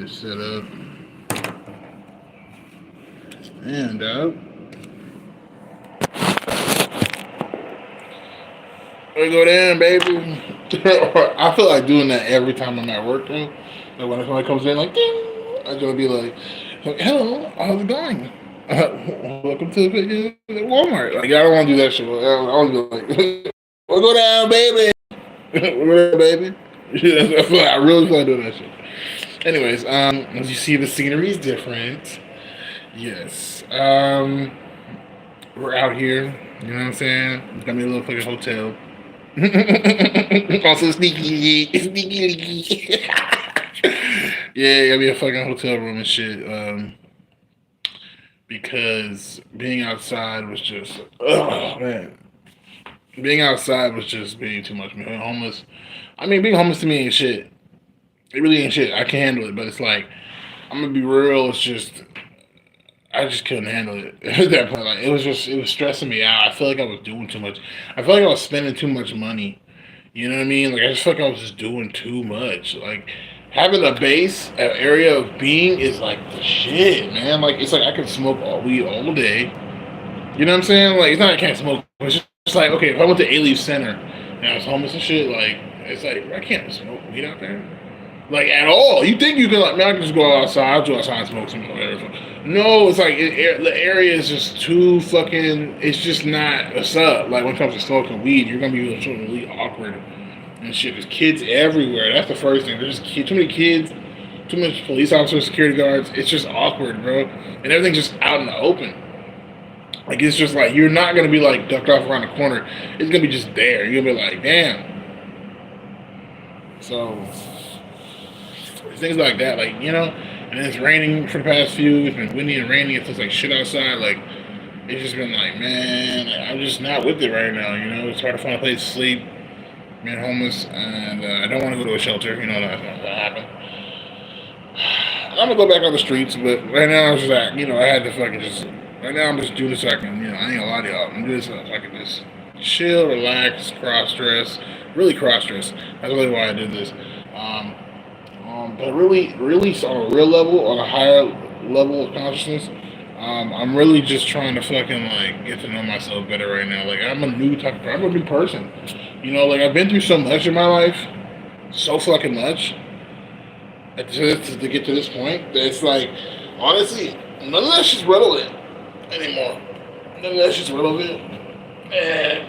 this set up. And we go down, baby. I feel like doing that every time I'm at work, though. Like when somebody comes in, like, ding, I'm gonna be like, "Hello, how's it going? Welcome to Walmart." Like, I don't want to do that shit. I want to be like, "We'll go down, baby. We'll go down, baby." I really feel like doing that shit. Anyways, as you see, the scenery is different. Yes. We're out here. You know what I'm saying? Got me a little fucking hotel. Also sneaky. Yeah, got me a fucking hotel room and shit. Because being outside was just, oh man, being outside was just being too much. Man, homeless. I mean, being homeless to me ain't shit. It really ain't shit. I can handle it, but it's like I'm gonna be real. It's just I just couldn't handle it at that point. Like it was stressing me out. I feel like I was doing too much. I feel like I was spending too much money. You know what I mean? Like I just feel like I was just doing too much. Like having a base, an area of being is like the shit, man. Like it's like I can smoke all weed all day. You know what I'm saying? Like it's not I can't smoke. It's just like okay, if I went to A Leaf Center and I was homeless and shit, like it's like I can't smoke weed out there. Like at all. You think you can like man, I can just go outside, I'll go outside and smoke some whatever. No, it's like the area is just too fucking. It's just not what's up. Like when it comes to smoking weed, you're gonna be really awkward and shit. There's kids everywhere. That's the first thing. There's just too many kids, too much police officers, security guards. It's just awkward, bro. And everything's just out in the open. Like it's just like you're not gonna be like ducked off around the corner. It's gonna be just there. You're gonna be like, damn. So things like that, like you know. And it's raining for the past few. It's been windy and rainy. It feels like shit outside. Like it's just been like, man, I'm just not with it right now. You know, it's hard to find a place to sleep. Being homeless, and I don't want to go to a shelter. You know that's not gonna happen. I'm gonna go back on the streets, but right now I was just like, you know, I had to fucking just. Right now I'm just doing this so I can, you know, I ain't gonna lie to y'all. I'm doing this so I can just chill, relax, cross dress, really cross dress. That's really why I did this. Um, but really, on a real level, on a higher level of consciousness, I'm really just trying to fucking like get to know myself better right now. Like I'm a new type of, I'm a new person. You know, like I've been through so much in my life, so fucking much, to get to this point. That it's like, honestly, none of that shit's relevant anymore. None of that shit's relevant. And,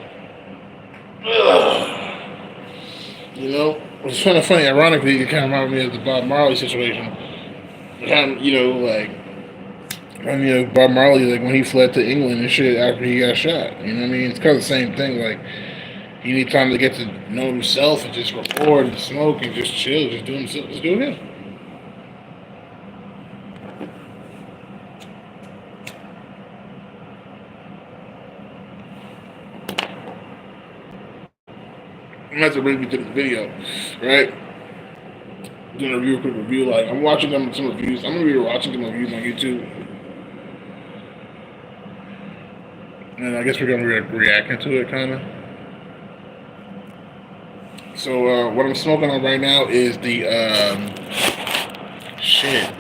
you know, it's kind of funny. Ironically, it kind of reminded me of the Bob Marley situation. Kind of, you know, like when you know Bob Marley, like when he fled to England and shit after he got shot. You know what I mean? It's kind of the same thing. Like he need time to get to know himself and just record and smoke and just chill, just do himself, just do him. And that's what brings me to this video, right? Doing a real quick review. Like I'm watching them some reviews. I'm gonna be watching some reviews on YouTube, and I guess we're gonna be reacting to it, kind of. So what I'm smoking on right now is the shit.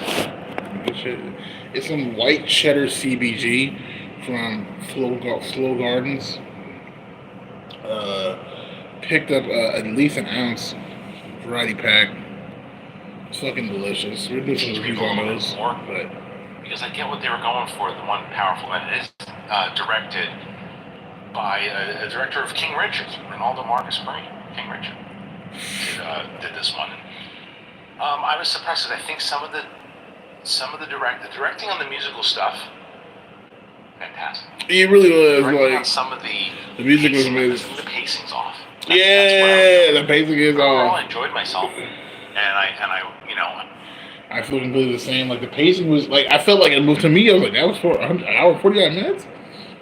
It's some white cheddar CBG from Flow Gardens. Picked up at least an ounce variety pack. It's fucking delicious. We're doing some reviews on those. But because I get what they were going for, the one powerful, and it is directed by a director of King Richard, Ronaldo Marcus Green. King Richard did this one. I was surprised because I think some of the directing on the musical stuff, fantastic. It really was directing like on some of the music was amazing. The pacing's off. Yeah, the pacing is off. I enjoyed myself, and I you know. I feel completely the same. Like the pacing was like I felt like it moved to me. I was like that was for an hour 49 minutes.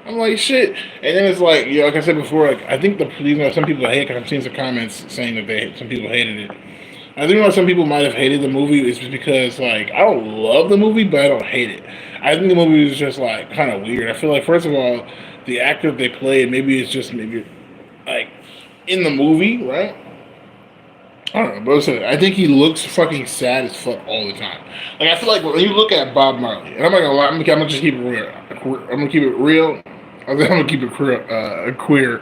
I'm like shit, and then it's like like I said before. Like I think the reason why some people hate, because I've seen some comments saying that some people hated it. I think why some people might have hated the movie is just because like I don't love the movie, but I don't hate it. I think the movie is just like kind of weird. I feel like first of all, the actor they played maybe it's just maybe like in the movie, right? I don't know, but listen, I think he looks fucking sad as fuck all the time. Like I feel like when you look at Bob Marley, and I'm not gonna lie, I'm gonna just keep it real. I'm gonna keep it real. I'm gonna keep it queer, queer,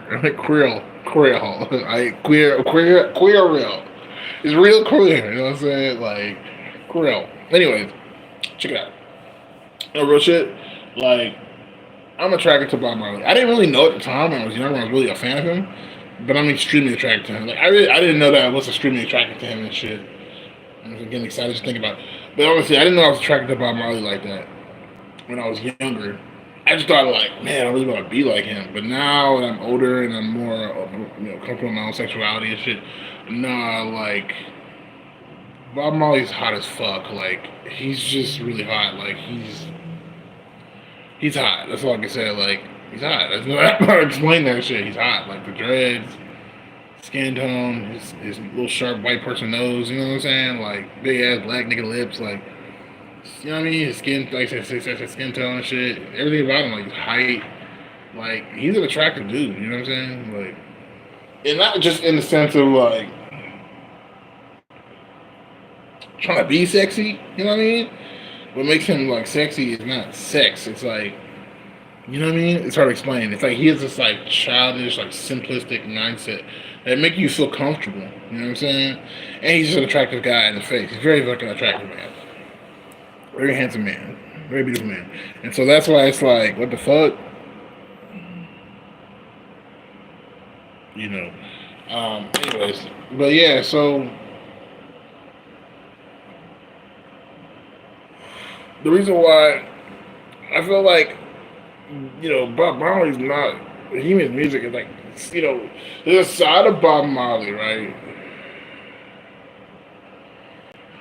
real. It's real queer. You know what I'm saying? Like queer. Anyways, check it out. No real shit. Like I'm attracted to Bob Marley. I didn't really know at the time when I was younger. I was really a fan of him, but I'm extremely attracted to him. Like I didn't know that I was extremely attracted to him and shit. I'm getting excited just thinking about it. But honestly, I didn't know I was attracted to Bob Marley like that when I was younger. I just thought like, man, I really want to be like him. But now that I'm older and I'm more, comfortable with my own sexuality and shit, nah, like Bob Marley's hot as fuck. Like he's just really hot. Like he's hot. That's all I can say. Like he's hot. That's not how to explain that shit. He's hot. Like the dreads, skin tone, his little sharp white person nose. You know what I'm saying? Like big ass black nigga lips. Like you know what I mean? His skin, like his skin tone and shit. Everything about him, like his height. Like he's an attractive dude. You know what I'm saying? Like, and not just in the sense of like trying to be sexy. You know what I mean? What makes him like sexy is not sex. It's like, you know what I mean? It's hard to explain. It's like he has this like childish, like simplistic mindset that make you feel comfortable. You know what I'm saying? And he's just an attractive guy in the face. He's very fucking attractive man. Very handsome man. Very beautiful man. And so that's why it's like, what the fuck? You know. Anyways. But yeah, so the reason why I feel like, Bob Marley's not, he makes music is like, there's a side of Bob Marley, right?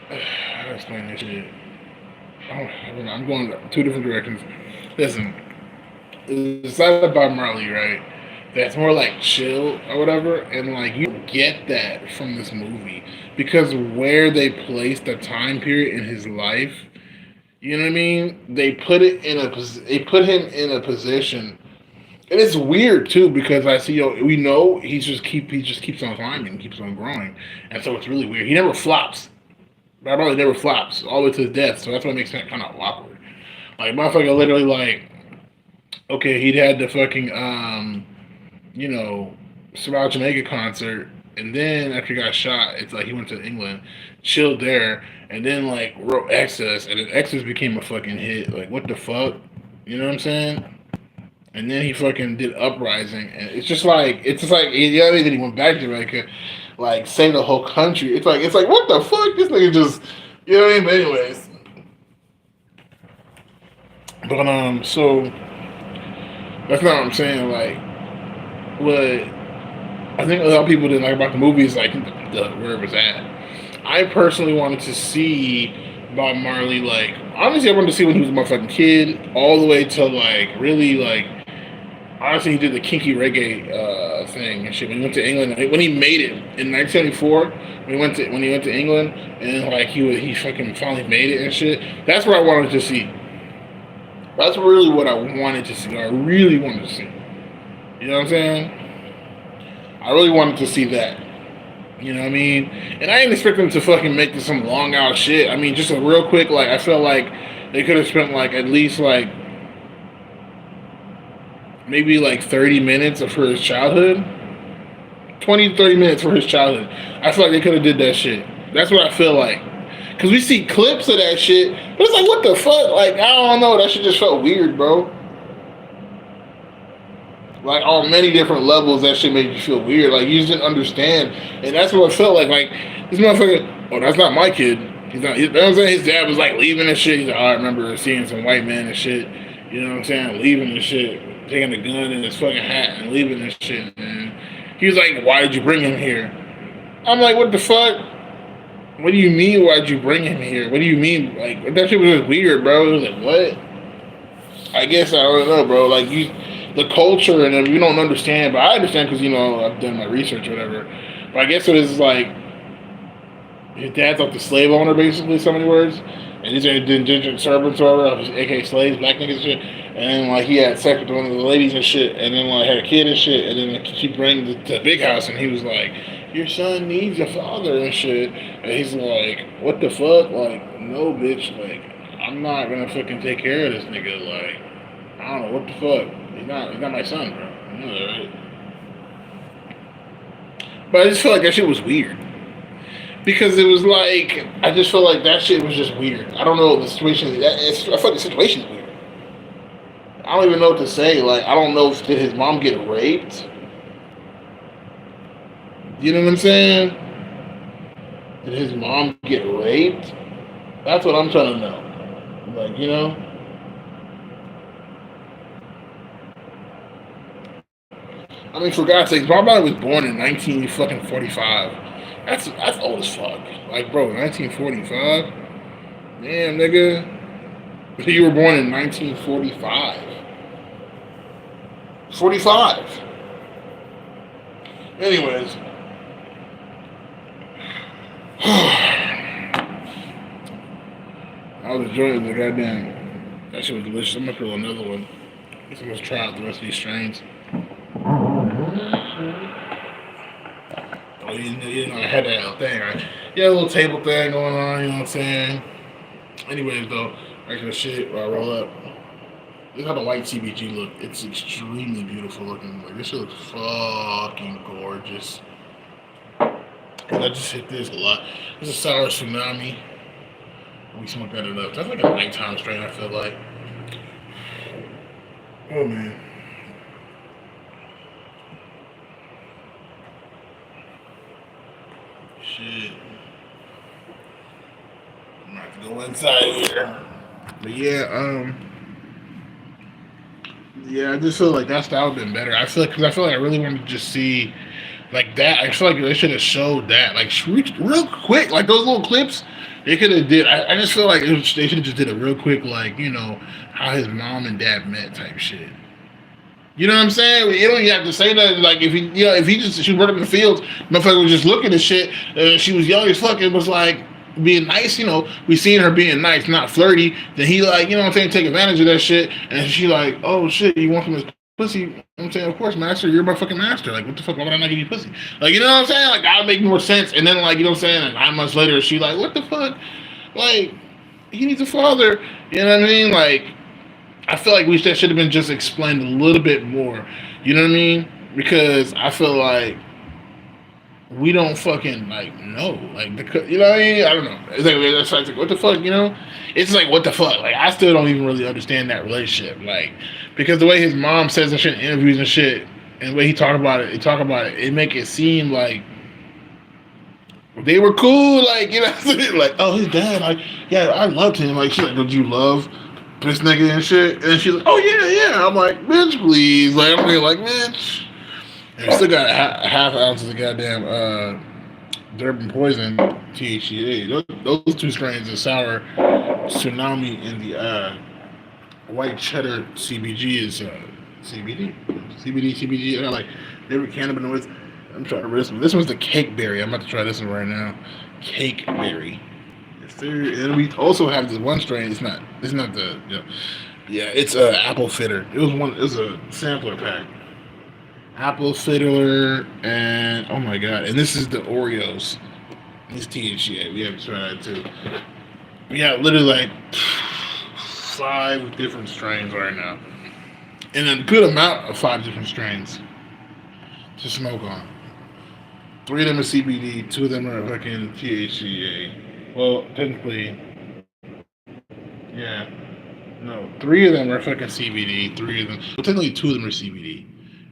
How do I explain this shit? I'm going two different directions. Listen, there's a side of Bob Marley, right? That's more like chill or whatever, and like you get that from this movie because where they placed the time period in his life, you know what I mean? They put him in a position, and it's weird too because I see we know he just keeps on climbing, keeps on growing, and so it's really weird. He never flops. Bob Marley never flops all the way to his death, so that's what makes it kind of awkward. Like motherfucker, literally like, okay, he'd had the fucking Smile Jamaica concert, and then after he got shot, it's like he went to England, chilled there, and then like wrote Exodus, and then Exodus became a fucking hit. Like what the fuck, you know what I'm saying? And then he fucking did Uprising, and it's just like yeah, then he went back to Jamaica, like saved the whole country. It's like what the fuck, this nigga just, you know what I mean? But anyways, so that's not what I'm saying. Like what I think a lot of people didn't like about the movie is like where it was at. I personally wanted to see Bob Marley like honestly I wanted to see when he was a motherfucking kid all the way till like really like honestly he did the kinky reggae thing and shit when he went to England when he made it in 1974 when he went to England and like he fucking finally made it and shit. That's what I wanted to see. That's really what I wanted to see. I really wanted to see. You know what I'm saying? I really wanted to see that. You know what I mean? And I didn't expect them to fucking make this some long out shit. I mean, just a real quick, like, I felt like they could have spent, like, at least, like, maybe, like, 30 minutes for his childhood. 20 to 30 minutes for his childhood. I feel like they could have did that shit. That's what I feel like. Because we see clips of that shit, but it's like, what the fuck? Like, I don't know. That shit just felt weird, bro. Like on many different levels, that shit made you feel weird. Like you just didn't understand, and that's what it felt like. Like this motherfucker, oh, that's not my kid. He's not. You know what I'm saying? His dad was like leaving and shit. He's like, oh, I remember seeing some white man and shit. You know what I'm saying? Leaving and shit, taking the gun and his fucking hat and leaving and shit. And he was like, why did you bring him here? I'm like, what the fuck? What do you mean? Why'd you bring him here? What do you mean? Like that shit was just weird, bro. It was like, what? I guess I don't know, bro. Like the culture and you don't understand, but I understand because I've done my research or whatever. But I guess it is like his dad's like the slave owner, basically, so many words, and these are indentured servants or whatever, aka slaves, black niggas and shit. And then like he had sex with one of the ladies and shit, and then like had a kid and shit, and then like, she bring the big house, and he was like, your son needs a father and shit. And he's like, what the fuck? Like, no, bitch. Like, I'm not gonna fucking take care of this nigga. Like, I don't know what the fuck. He's not my son, bro. You know that, right? But I just feel like that shit was weird because it was like I just felt like that shit was just weird. I don't know the situation. I feel like the situation is weird. I don't even know what to say. Like, I don't know if did his mom get raped. You know what I'm saying? Did his mom get raped? That's what I'm trying to know. Like, you know? I mean, for God's sake, Bob Marley was born in 1945. That's old as fuck. Like, bro, 1945? Damn, nigga. You were born in 1945. 45. Anyways. I was enjoying the goddamn. That shit was delicious. I'm gonna put another one. I guess I'm gonna try out the rest of these strains. Oh, you know, I had that thing. Yeah, a little table thing going on. You know what I'm saying? Anyways, though, regular shit. While I roll up. This is how the white CBG look. It's extremely beautiful looking. Like, this shit looks fucking gorgeous. And I just hit this a lot. This is sour tsunami. We smoked that enough. That's like a nighttime strain, I feel like. Oh, man. Shit. I'm gonna have to go inside here. But yeah, I just feel like that style would have been better. Because I feel like I really wanted to just see like that. I feel like they should have showed that like real quick, like those little clips. They could have did. I just feel like they should have just did a real quick, like, you know, how his mom and dad met type shit. You know what I'm saying? You don't even have to say that. Like, if he, you know, if he just she worked up in the fields, motherfucker was just looking at shit. She was young as fuck. It was like being nice. You know, we seen her being nice, not flirty. Then he like, you know what I'm saying, take advantage of that shit. And she like, oh shit, you want some of this pussy? You know what I'm saying, of course, master, you're my fucking master. Like, what the fuck? Why would I not give you pussy? Like, you know what I'm saying? Like, that would make more sense. And then, like, you know what I'm saying? And 9 months later, she like, what the fuck? Like, he needs a father. You know what I mean? Like, I feel like that should have been just explained a little bit more. You know what I mean? Because I feel like we don't fucking like know, like, you know what I mean? I don't know. It's like what the fuck, you know? It's like what the fuck. Like, I still don't even really understand that relationship, like, because the way his mom says that shit in interviews and shit, and the way he talk about it, it make it seem like they were cool, like, you know what I'm saying? Like, oh, his dad, like, yeah, I loved him. Like, she's like, did you love this nigga and shit? And she's like, oh yeah. I'm like, bitch, please. Like, I'm like, bitch. And we still got a half ounce of the goddamn Durban Poison THCA. Those two strains, the sour tsunami and the white cheddar CBG is CBD. CBG. They're like different cannabinoids. I'm trying to read this one. This one's the cake berry. I'm about to try this one right now. Cake berry. And we also have this one strain. It's not the, you know, yeah. It's apple fitter. It was a sampler pack. Apple fiddler and oh my god, and this is the Oreos. This THCA. We have to try that too. We got literally like 5 different strains right now, and a good amount of 5 different strains to smoke on. 3 of them are CBD, 2 of them are fucking THCA. Well, technically, yeah. No, 3 of them are fucking CBD. 3 of them, well, technically 2 of them are CBD,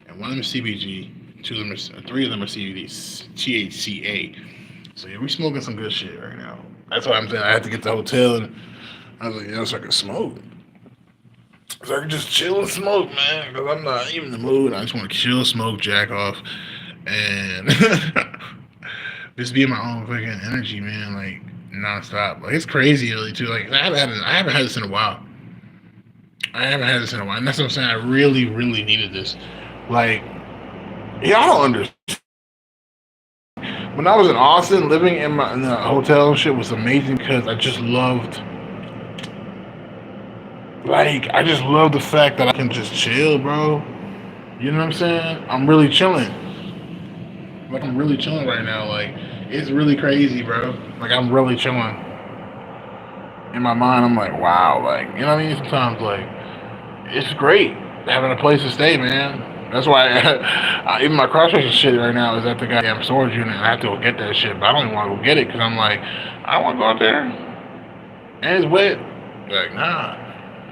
and 1 of them is CBG. 3 of them are CBD, THCA. So yeah, we smoking some good shit right now. That's why I'm saying I had to get to the hotel, and I was like, you know, so I could smoke. So I could just chill and smoke, man, because I'm not even in the mood. I just want to chill, smoke, jack off, and just be in my own fucking energy, man, like nonstop. Like, it's crazy early too. Like, I haven't had this in a while. And that's what I'm saying. I really, really needed this. Like, y'all don't understand. When I was in Austin, living in the hotel and shit was amazing because I just loved the fact that I can just chill, bro. You know what I'm saying? I'm really chilling. Like I'm really chilling right now. Like it's really crazy, bro. Like I'm really chilling. In my mind, I'm like, wow. Like you know what I mean? Sometimes like it's great having a place to stay, man. That's why even my cross dressing shit right now is at the goddamn storage unit. And I have to go get that shit, but I don't even want to go get it because I'm like, I don't want to go out there and it's wet. Like nah,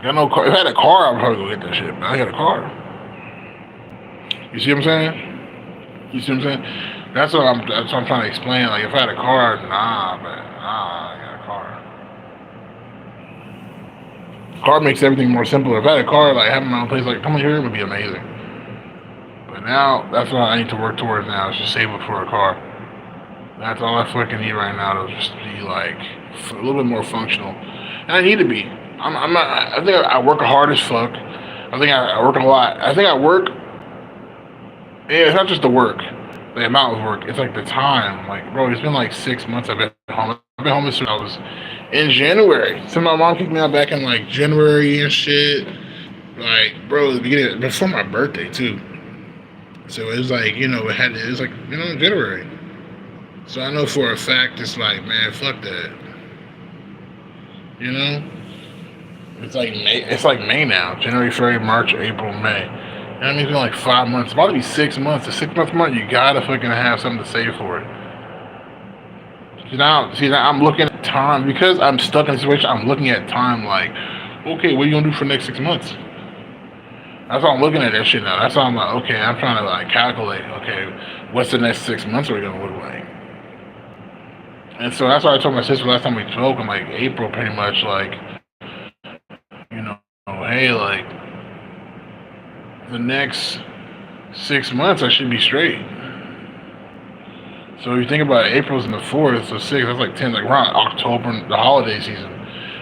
got no car. If I had a car, I'd probably go get that shit. But I got a car. You see what I'm saying? You see what I'm saying? That's what I'm trying to explain. Like if I had a car, nah, man, nah, I got a car. Car makes everything more simple. If I had a car, like having my own place, like come here would be amazing. But now that's what I need to work towards now. Is just save up for a car. That's all I fucking need right now to just be like a little bit more functional. And I need to be. I'm not. I think I work hard as fuck. I think I work a lot. I think I work. Yeah, it's not just the work, the amount of work. It's like the time. Like, bro, it's been like 6 months I've been home. I've been homeless since I was in January. Since my mom kicked me out back in like January and shit. Like, bro, the beginning before my birthday too. So it was like, it was like, January. So I know for a fact it's like, man, fuck that. You know? It's like May. It's like May now. January, February, March, April, May. That means it's been like 5 months. It's about to be 6 months. The 6 month mark, you gotta fucking have something to save for it. See now, I'm looking at time because I'm stuck in a situation. I'm looking at time like, okay, what are you gonna do for the next 6 months? That's why I'm looking at that shit now. That's why I'm like, okay, I'm trying to like calculate. Okay, what's the next 6 months are gonna look like? And so that's why I told my sister last time we spoke. I'm like April, pretty much like, hey, like the next 6 months I should be straight. So if you think about it, April's in the 4th, so 6, that's like 10, like around October, the holiday season.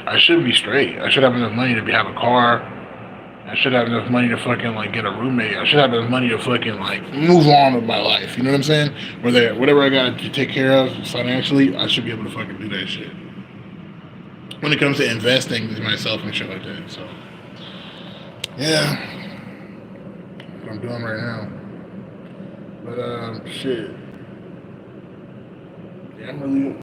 I should be straight. I should have enough money to have a car. I should have enough money to fucking like get a roommate. I should have enough money to fucking like move on with my life. You know what I'm saying? Whatever I got to take care of financially, I should be able to fucking do that shit. When it comes to investing in myself and shit like that. So, yeah. That's what I'm doing right now. But, shit. Yeah, I'm really.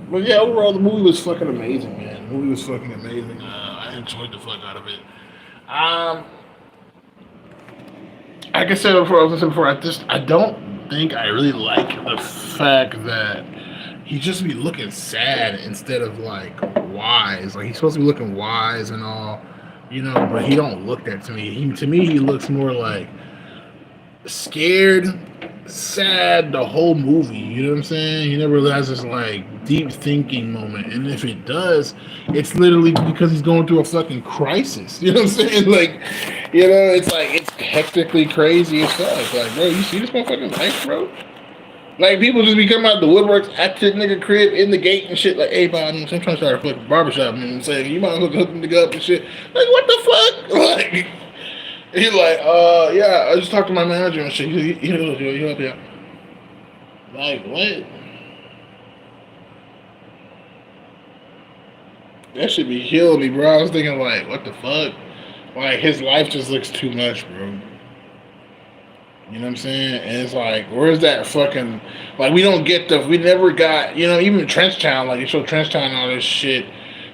But yeah, overall, the movie was fucking amazing, man. The movie was fucking amazing. I enjoyed the fuck out of it. Um, like I said before, I don't think I really like the fact that he just be looking sad instead of like wise. Like he's supposed to be looking wise and all, but he don't look that to me. To me, he looks more like scared, sad the whole movie. You know what I'm saying? He never really has this like deep thinking moment, and if it does, it's literally because he's going through a fucking crisis. You know what I'm saying? Like, it's like it's hectically crazy as fuck. Like, bro, you see this motherfucker's life, bro? Like, people just be coming out the woodworks at this nigga crib in the gate and shit. Like, hey, Bob, I'm trying to start a fucking barbershop. You know what I'm saying? You might as well hook the nigga up and shit. Like, what the fuck? Like, he's like, yeah, I just talked to my manager and shit. He'll help you out. Like, what? That should be killing me, bro. I was thinking, like, what the fuck? Like, his life just looks too much, bro. You know what I'm saying? And it's like, where's that fucking, like, we never got, even Trenchtown, like, you show Trenchtown and all this shit,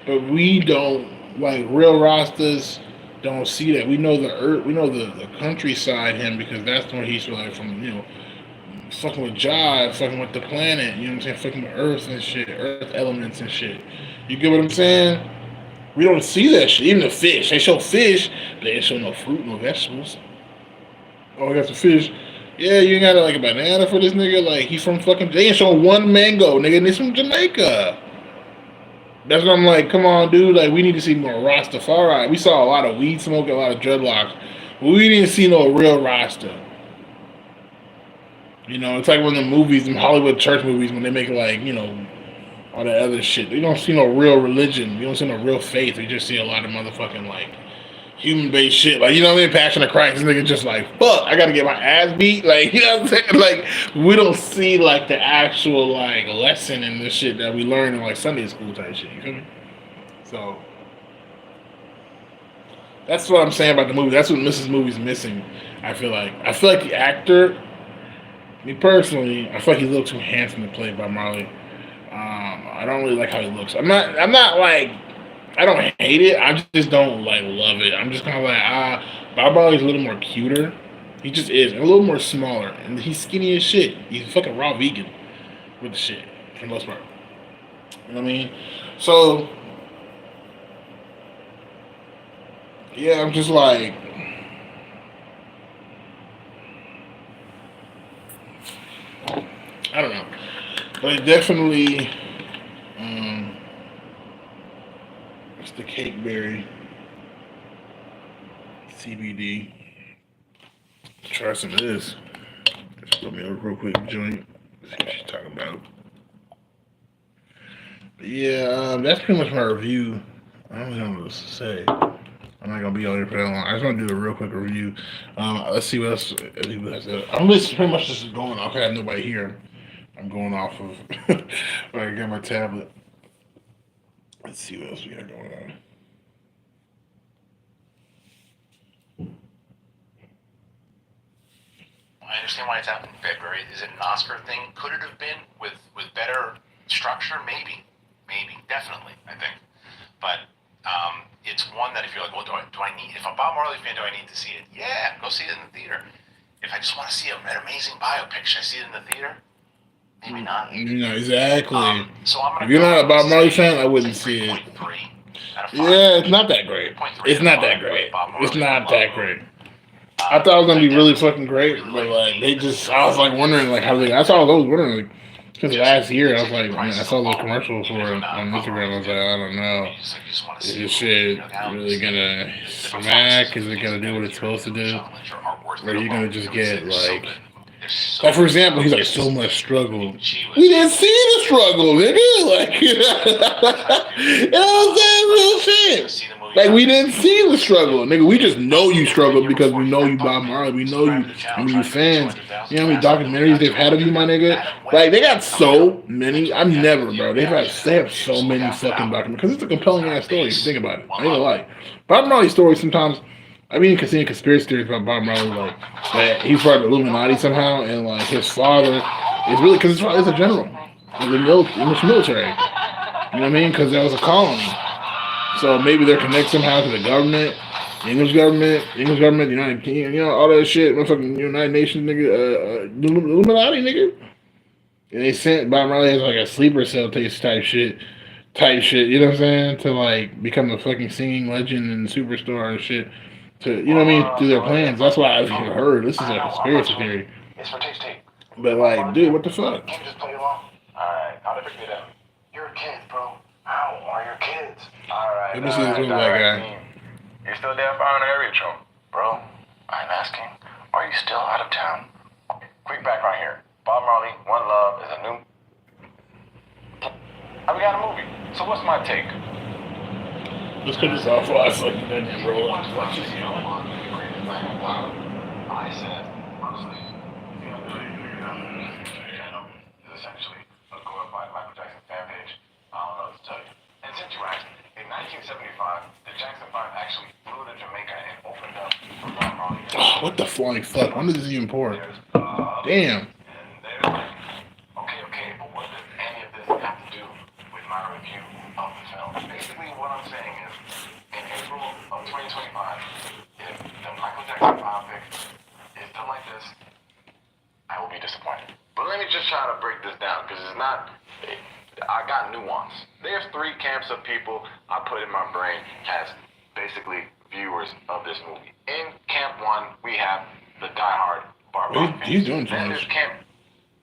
but we don't, like, real Rastas don't see that. We know the earth, we know the countryside him because that's where he's like from, fucking with God, fucking with the planet, you know what I'm saying? Fucking with earth and shit, earth elements and shit. You get what I'm saying? We don't see that shit. Even the fish, they show fish, but they ain't show no fruit, no vegetables. Oh, I got some fish. Yeah, you ain't got like a banana for this nigga. Like he from fucking. They ain't showing one mango, nigga. And he's from Jamaica. That's what I'm like. Come on, dude. Like we need to see more Rastafari. We saw a lot of weed smoking, a lot of dreadlocks, but we didn't see no real Rasta. It's like one of the movies, them Hollywood church movies, when they make like all that other shit. You don't see no real religion. You don't see no real faith. You just see a lot of motherfucking like human-based shit. Like, Passion of Christ. This nigga just like, fuck, I gotta get my ass beat. Like, you know what I'm saying? Like, we don't see, like, the actual, like, lesson in this shit that we learn in, like, Sunday school type shit. You feel me? So, that's what I'm saying about the movie. That's what Mrs. Movie's missing, I feel like. I feel like the actor, Me personally, I feel like he looks too handsome to play by Marley. I don't really like how he looks. I'm not like. I don't hate it. I just don't like love it. I'm just kind of like Bob Marley's a little more cuter. He just is, and a little more smaller, and he's skinny as shit. He's fucking raw vegan with the shit for the most part. You know what I mean? So yeah, I'm just like I don't know, but it definitely it's the cake berry CBD. Try some of this. Just put me a real quick joint. See what she's talking about. But yeah, that's pretty much my review. I don't really know what else to say. I'm not gonna be on here for that long. I just want to do a real quick review. Let's see what else. I'm just pretty much just going off. I have nobody here. I'm going off of. I got my tablet. Let's see what else we got going on. I understand why it's out in February. Is it an Oscar thing? Could it have been with better structure? Maybe, definitely. I think, but it's one that if you're like, well, do I need? If I'm a Bob Marley fan, do I need to see it? Yeah, go see it in the theater. If I just want to see an amazing biopic, should I see it in the theater? Maybe not. Exactly. So I'm gonna if you're not a Bob Marley fan, I wouldn't see it. Yeah, it's not that great. It's not that great. It's not that great. I thought it was gonna be really fucking great, but like they just, I was like wondering like how they. That's all I was wondering like. Because last year I was like, man, I saw the commercials for it on Instagram. I was like, I don't know, is this shit really gonna smack? Is it gonna do what it's supposed to do? Or are you gonna just get like for example, he's like so much struggle. We didn't see the struggle, nigga. Like, you know what I'm saying? Real shit. Like we didn't see the struggle, nigga. We just know you struggled because we know you Bob Marley. We know you. I mean, you fans. You know how many documentaries they've had of you, my nigga? Like they got so many. I've never, bro. They have so many fucking documentaries because it's a compelling ass story. If you think about it, I ain't gonna lie. Bob Marley stories sometimes. I mean, you can see conspiracy theories about Bob Marley, like that he's part of the Illuminati somehow, and like his father is really because his father is a general in the English military. You know what I mean? Because that was a colony. So maybe they're connected somehow to the government, the English government, the United Kingdom, you know, all that shit, motherfucking United Nations, nigga, Illuminati, nigga. And they sent Bob Marley as like a sleeper cell taste type shit. You know what I'm saying? To like become a fucking singing legend and superstar and shit. To you know what I mean? Through their plans. That's why I've heard this is a conspiracy theory. It's for taste tape. But like, dude, what the fuck? Can you just play along? Alright, I'll never get out. Your kids, bro. How are your kids? Alright. Let me see this little black guy. You're still there far in the area, Trump. Bro, I'm asking, are you still out of town? Quick background here. Bob Marley, One Love is a new. We got a movie. So what's my take? Let's cut this off while I fucking didn't roll up. I said, honestly, essentially a glorified Michael Jackson fan page. I don't know what to tell you. And since you asked, in 1975, the Jackson 5 actually flew to Jamaica and opened up for Bob Marley. Oh, what the flying fuck? When did this even pour? Damn. And they're like, okay, but what does any of this have to do with my review of the film? Basically, what I'm saying is, in April of 2025, if the Michael Jackson biopic is done like this, I will be disappointed. But let me just try to break this down, because it's not, I got nuance. There's three camps of people I put in my brain as basically viewers of this movie. In camp one, we have the diehard Barbara. He's doing too Then much. there's camp.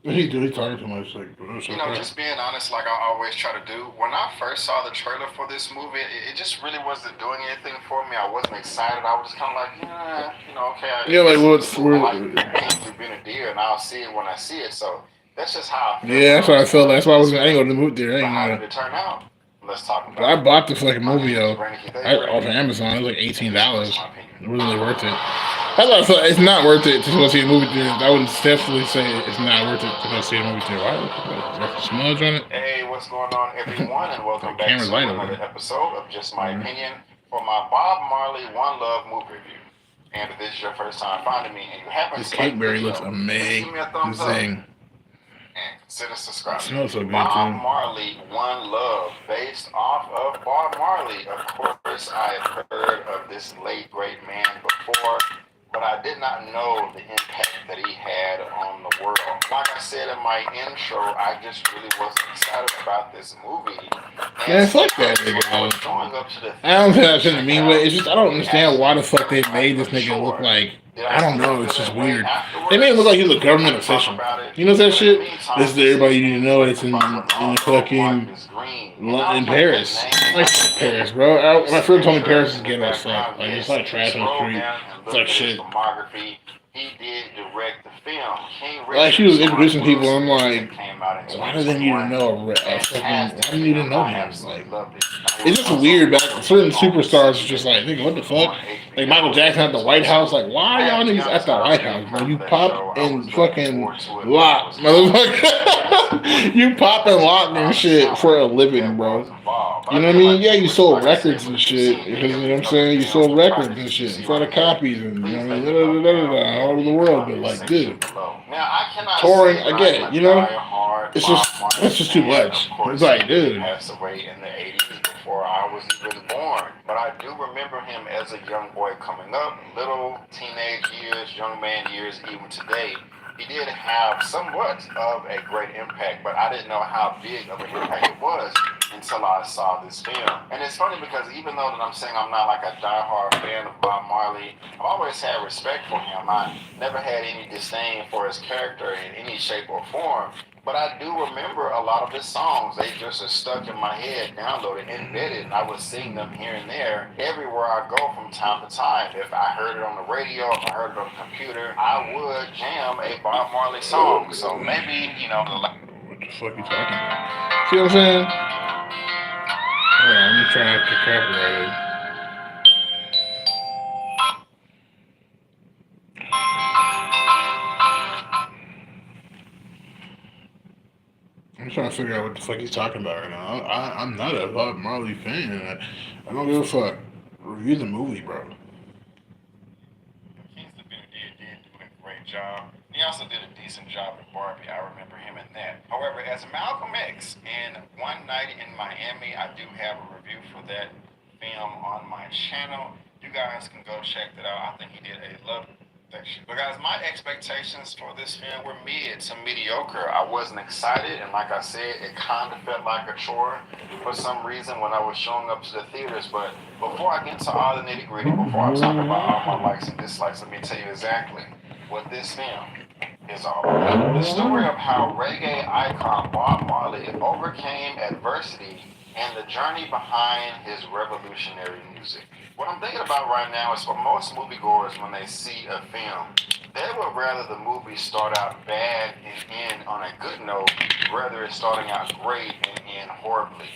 He's talking too much. Like, You know, just being honest, like I always try to do. When I first saw the trailer for this movie, it just really wasn't doing anything for me. I wasn't excited. I was just kind of like, yeah, you know, okay. Yeah, like what's We've been a deer, and I'll see it when I see it. So that's just how. I feel. Yeah, that's what I felt. That's why I was. I ain't going to the movie there. But how did it turn out? Let's talk about. But I bought the fucking movie though. it. Off of Amazon. It was like $18. It wasn't really worth it. That's why I thought it's not worth it to go see a movie theater. I would definitely say it's not worth it to go see a movie theater. Why? Is there smudge on it? Hey, what's going on, everyone, and welcome back Camera's to light another over there. episode of Just My Opinion for my Bob Marley One Love movie review. And if this is your first time finding me and you haven't This liked the cakeberry looks video, please give me a thumbs up amazing. and consider It subscribing. smells so good Bob too. Marley, One Love, based off of Bob Marley. Of course, I have heard of this late great man before, but I did not know the impact that he had on the world. Like I said in my intro, I just really wasn't excited about this movie. Man, fuck that nigga, I don't say that shit in a mean way. It's just I don't understand why the fuck they made this nigga look like. I don't know. It's just weird. They made him look like he was a government official. You know that shit? This is everybody you need to know. It's in fucking in Paris. Like Paris, bro. My friend told me Paris is ghetto as fuck. Like it's like trash on the street. It's like shit. He did direct the film. Like she was introducing people, and I'm like, why do they need to know a fucking? Why do you need to know him? Like, it's just weird. But certain superstars are just like, nigga, what the fuck? Like Michael Jackson at the White House. Like, why are y'all niggas at the White House? Bro, you pop and fucking lock, motherfucker. You pop and lock and shit for a living, bro. You know what I mean? Yeah, you sold records and shit. You know what I'm saying? You sold records and shit in front of copies and you know what I mean? All over the world. But like, dude, touring, I get it. You know, it's just too much. It's like, dude. Passed away in the 80s before I was even born. But I do remember him as a young boy coming up, little teenage years, young man years, even today. He did have somewhat of a great impact, but I didn't know how big of an impact it was until I saw this film. And it's funny because even though that I'm saying I'm not like a diehard fan of Bob Marley, I've always had respect for him. I never had any disdain for his character in any shape or form. But I do remember a lot of his songs. They just are stuck in my head, downloaded, embedded, and I would sing them here and there everywhere I go from time to time. If I heard it on the radio, if I heard it on the computer, I would jam a Bob Marley song. So maybe, what the fuck you talking about? See what I'm saying? Hold on, let me try not to get copyrighted. I'm trying to figure out what the fuck he's talking about right now. I'm not a Bob Marley fan. I don't give a fuck. Review the movie, bro. Kingsley Benadir did do a great job. He also did a decent job in Barbie. I remember him in that. However, as Malcolm X in One Night in Miami, I do have a review for that film on my channel. You guys can go check that out. I think he did a lovely section. But guys, my expectations for this film were mid to mediocre. I wasn't excited, and like I said, it kind of felt like a chore for some reason when I was showing up to the theaters. But before I get into all the nitty gritty, before I talk about all my likes and dislikes, let me tell you exactly what this film is all about. The story of how reggae icon Bob Marley overcame adversity and the journey behind his revolutionary music. What I'm thinking about right now is for most moviegoers, when they see a film, they would rather the movie start out bad and end on a good note, rather it's starting out great and end horribly.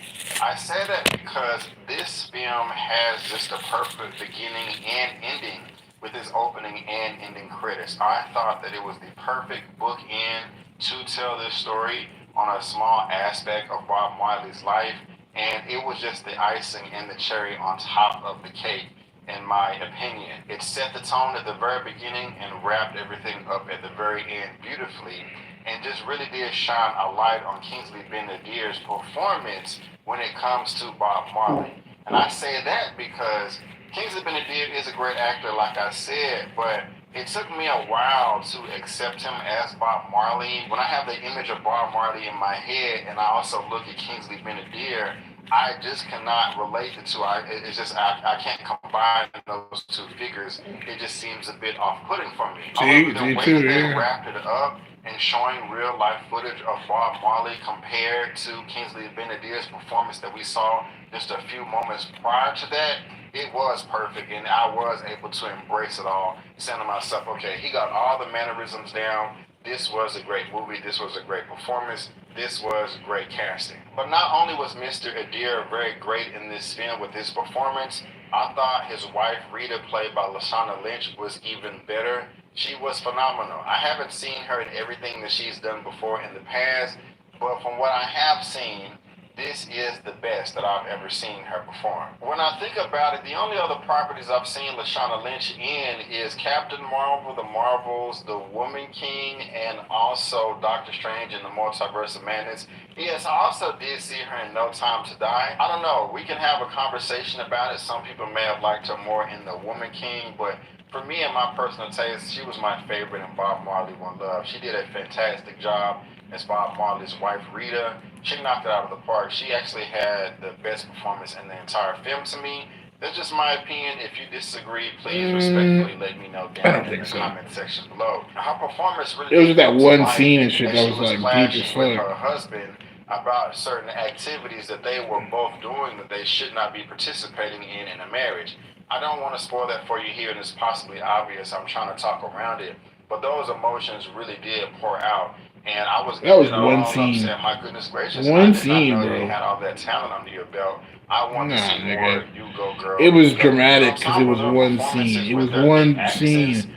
I say that because this film has just a perfect beginning and ending with its opening and ending credits. I thought that it was the perfect bookend to tell this story on a small aspect of Bob Marley's life, and it was just the icing and the cherry on top of the cake, in my opinion. It set the tone at the very beginning and wrapped everything up at the very end beautifully, and just really did shine a light on Kingsley Benadir's performance when it comes to Bob Marley. And I say that because Kingsley Benadir is a great actor, like I said, but it took me a while to accept him as Bob Marley. When I have the image of Bob Marley in my head and I also look at Kingsley Benadir, I just cannot relate the two. It's just I can't combine those two figures. It just seems a bit off-putting for me. The way they wrapped it up and showing real-life footage of Bob Marley compared to Kingsley Benadir's performance that we saw just a few moments prior to that, it was perfect, and I was able to embrace it all, saying to myself, okay, he got all the mannerisms down. This was a great movie. This was a great performance. This was great casting. But not only was Mr. Adair very great in this film with his performance, I thought his wife, Rita, played by Lashana Lynch, was even better. She was phenomenal. I haven't seen her in everything that she's done before in the past, but from what I have seen, this is the best that I've ever seen her perform. When I think about it, the only other properties I've seen Lashana Lynch in is Captain Marvel, The Marvels, The Woman King, and also Doctor Strange in the Multiverse of Madness. Yes, I also did see her in No Time to Die. I don't know, we can have a conversation about it. Some people may have liked her more in The Woman King, but for me and my personal taste, she was my favorite in Bob Marley One Love. She did a fantastic job as Bob Marley's wife, Rita. She knocked it out of the park. She actually had the best performance in the entire film to me. That's just my opinion. If you disagree, please respectfully let me know down in the comment section below. Her performance really. It was just that one scene and shit that was like deep as with fuck. her husband about certain activities that they were both doing that they should not be participating in a marriage. I don't want to spoil that for you here, and it's possibly obvious. I'm trying to talk around it, but those emotions really did pour out. And I was one scene. Upset. My goodness gracious, one I did scene, not know bro. You had all that talent under your belt. I want to see more. You go, girl. It was dramatic because it was one scene. It was one scene.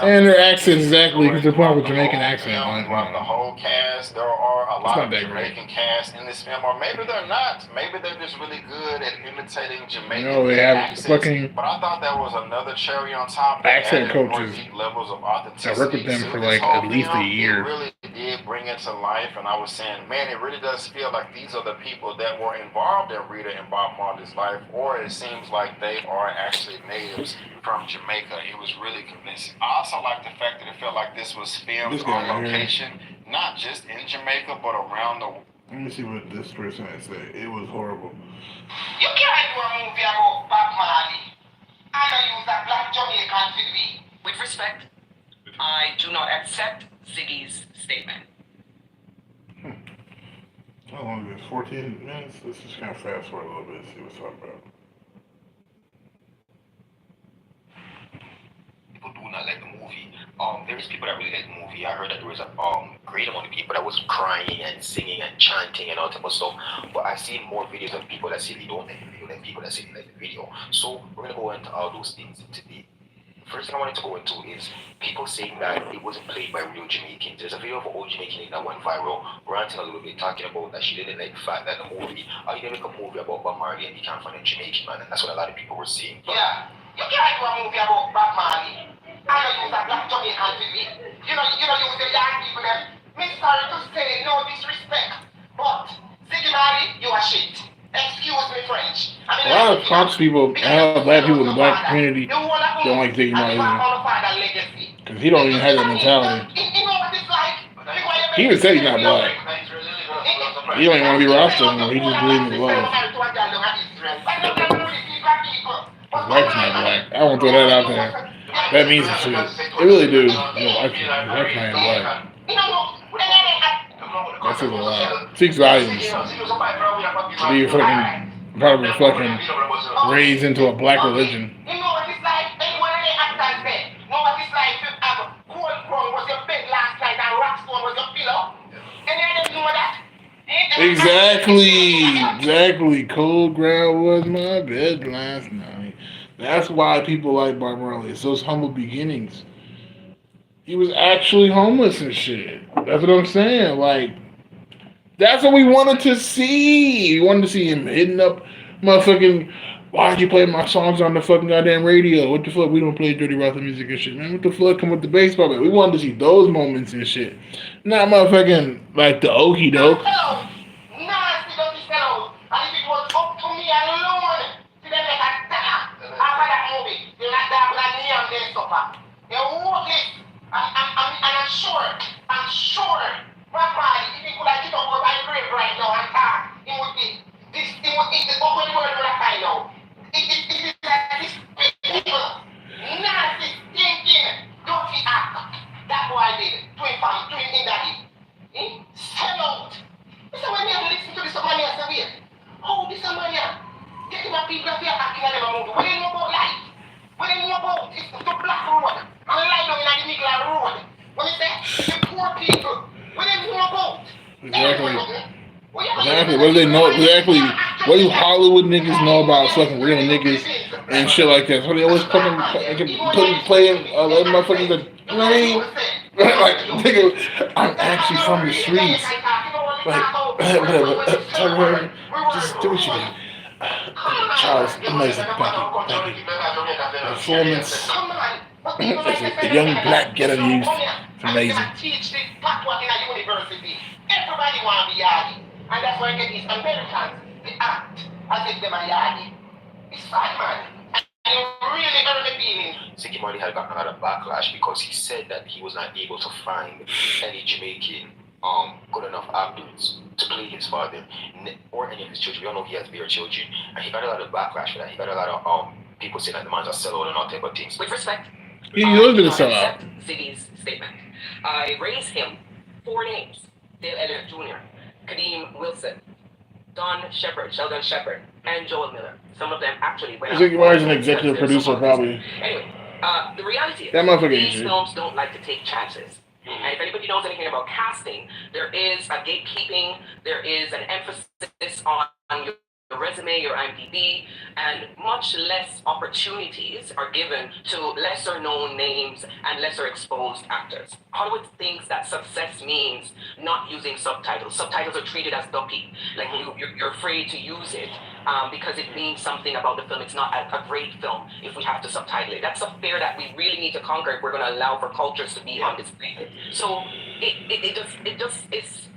And their accents exactly because they're playing with Jamaican accent. Throughout the whole cast, there are a lot of Jamaican cast in this film, or maybe they're not. Maybe they're just really good at imitating Jamaican accents. Fucking. But I thought that was another cherry on top. Accent coaches. Deep levels of authenticity. I worked with them for like at least a year. It really did bring it to life, and I was saying, man, it really does feel like these are the people that were involved in Rita and Bob Marley's life, or it seems like they are actually natives from Jamaica. It was really convincing. I also like the fact that it felt like this was filmed on location, not just in Jamaica, but around the world. Let me see what this person had said. It was horrible. You can't do a movie about Bob Marley and use a black Jamaican film. With respect, I do not accept Ziggy's statement. How long is this? 14 minutes? Let's just kind of fast forward a little bit and see what's talking about. People do not like the movie. There is people that really like the movie. I heard that there was a great amount of people that was crying and singing and chanting and all type of stuff. But I see more videos of people that say they don't like the video than people that say they like the video. So we're gonna go into all those things today. First thing I wanted to go into is people saying that it wasn't played by real Jamaicans. There's a video of an old Jamaican that went viral, ranting a little bit, talking about that she didn't like the fact that the movie, you didn't make a movie about Bob Marley and you can't find a Jamaican man, and that's what a lot of people were saying. Yeah, you can't do a movie about Bob Marley and use a black Jamaican film. You know, use the young people them. Me sorry to say, no disrespect, but Ziggy Marley, you are shit. Excuse me, French. A lot of Fox people, black people in the black community don't like Ziggy Marley because he don't even have that mentality. He even said he's not black. He don't even want to be rostered anymore. He just believes in love. His wife's not black. I won't throw that out there. That means some shit. It really do. His wife's not even black. That says a lot. Speaks volumes. To be fucking, probably fucking raised into a black religion. You know what it's like? Anyone in the actors there? Know what it's like? Cold Crown was your bed last night and Rockstone was your pillow. Any of them know that? Exactly. Cold ground was my bed last night. That's why people like Bob Marley. It's those humble beginnings. He was actually homeless and shit. That's what I'm saying. Like, that's what we wanted to see. We wanted to see him hitting up motherfucking. Why'd you play my songs on the fucking goddamn radio? What the fuck? We don't play dirty roster music and shit, man. What the fuck? Come with the baseball bat. We wanted to see those moments and shit. Not motherfucking like the okie doke. Nasty dirty fellows. And if it was up to me alone, see them like a after that movie, they're like that with a neon day supper. They're worthless. I'm sure, Bob Marley, if he could have get up over my grave right now and talk, it would be, the open world would have find out. It is like this people, nasty, stinking, dirty act. That boy did, to him in that day. Sell out. This is when you listen to this man here, say, wait, oh, this man here, getting my people here acting at them a movie. What do you know about life? What do you know about it's the black road? And lie down in the middle of the road. What is that? The poor people. What do you know about? Exactly. What do they know? Exactly. What do Hollywood niggas know about fucking real niggas and shit like that? So they always playing, let motherfuckers that, you know what I mean? Like, nigga, I'm actually from the streets. Like, Whatever. Tell her, just do what you do. Charles, amazing. Thank you. Thank you. Performance as a young black ghetto youth. It's amazing. Teach this patois in a university. Everybody want to be yardy. And that's why I get these Americans, they act as if they're yardy. It's fine, man. And you really hurt the feelings. Ziggy Marley had gotten a lot of backlash because he said that he was not able to find any Jamaican good enough actors to play his father or any of his children. We all know he has bare children, and he got a lot of backlash for that. He got a lot of people saying that the man's a sellout and all type of things. With respect, He's always been a sellout. Ziggy's statement. I raised him 4 names: Dale Elliott Jr., Kadeem Wilson, Sheldon Shepard, and Joel Miller. Some of them actually went out. Ziggy Marley's an executive producer, probably. Anyway, the reality is That motherfucker these ain't films don't like to take chances. And if anybody knows anything about casting, there is a gatekeeping, there is an emphasis on your resume, your IMDb, and much less opportunities are given to lesser known names and lesser exposed actors. Hollywood thinks that success means not using subtitles. Subtitles are treated as dumpy. Like you're afraid to use it because it means something about the film. It's not a great film if we have to subtitle it. That's a fear that we really need to conquer if we're going to allow for cultures to be on display. So it's